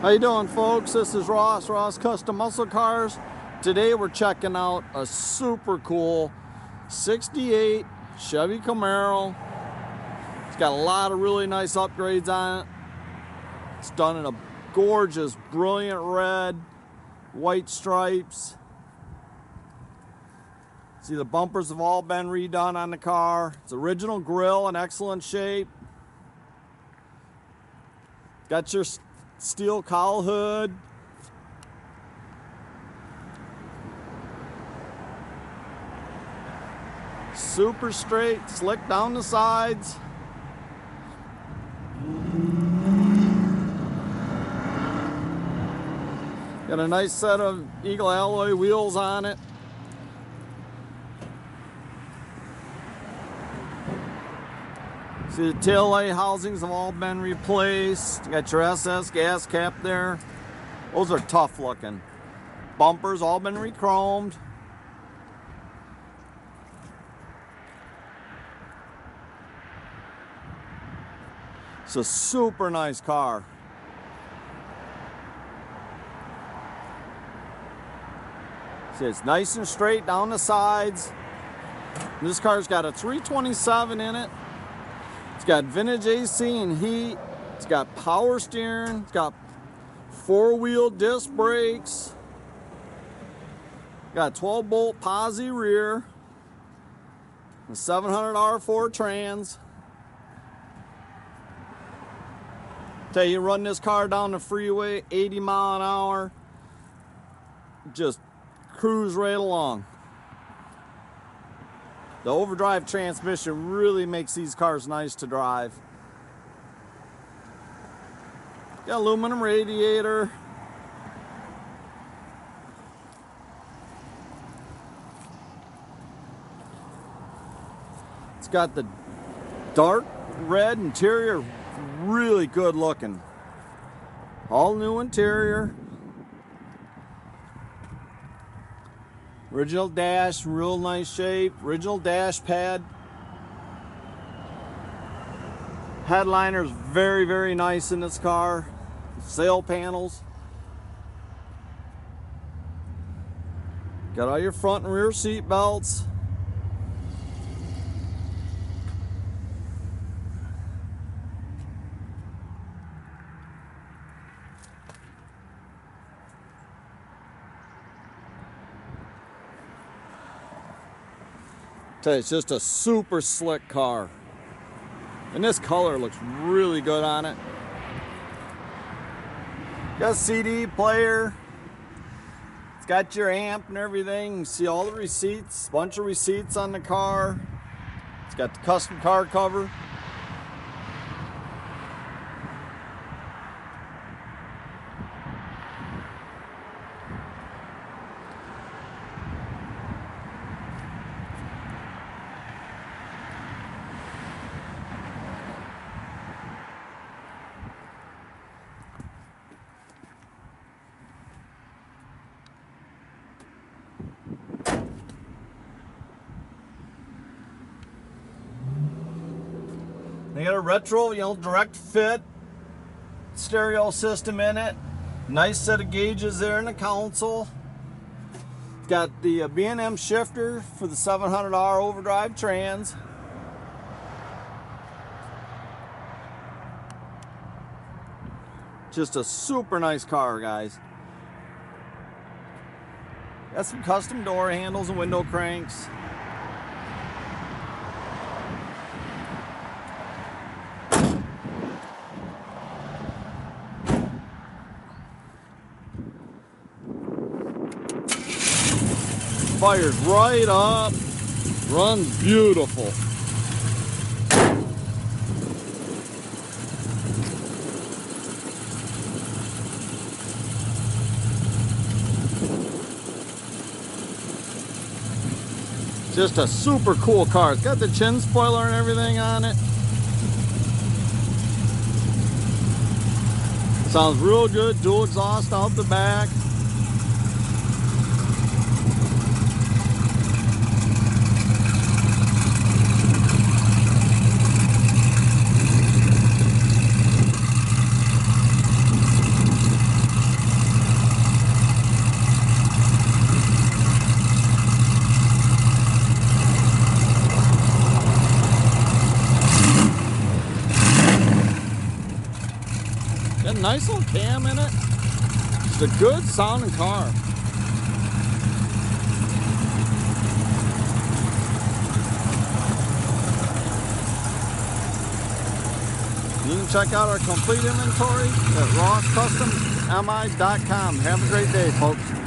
How you doing, folks? This is Ross Custom Muscle Cars. Today we're checking out a super cool 68 Chevy Camaro. It's got a lot of really nice upgrades on it. It's done in a gorgeous, brilliant red, white stripes. See, the bumpers have all been redone on the car. It's original grille in excellent shape. Got your steel cowl hood. Super straight, slick down the sides. Got a nice set of Eagle alloy wheels on it. See, the tail light housings have all been replaced. You got your SS gas cap there. Those are tough looking. Bumpers all been re-chromed. It's a super nice car. See, it's nice and straight down the sides. This car's got a 327 in it. It's got vintage AC and heat. It's got power steering. It's got four-wheel disc brakes. Got 12-bolt posi rear. A 700 R4 trans. Tell you, run this car down the freeway, 80 mile an hour. Just cruise right along. The overdrive transmission really makes these cars nice to drive. Got aluminum radiator. It's got the dark red interior, really good looking. All new interior. Original dash, real nice shape. Original dash pad. Headliner's very, very nice in this car. Sail panels. Got all your front and rear seat belts. Tell you, it's just a super slick car. And this color looks really good on it. Got a CD player. It's got your amp and everything. You see all the receipts, bunch of receipts on the car. It's got the custom car cover. They got a retro, direct fit stereo system in it. Nice set of gauges there in the console. It's got the B&M shifter for the 700R overdrive trans. Just a super nice car, guys. Got some custom door handles and window cranks. Fires right up, runs beautiful. Just a super cool car. It's got the chin spoiler and everything on it. Sounds real good, dual exhaust out the back. nice little cam in it. It's a good sounding car. You can check out our complete inventory at rosscustommi.com. Have a great day, folks.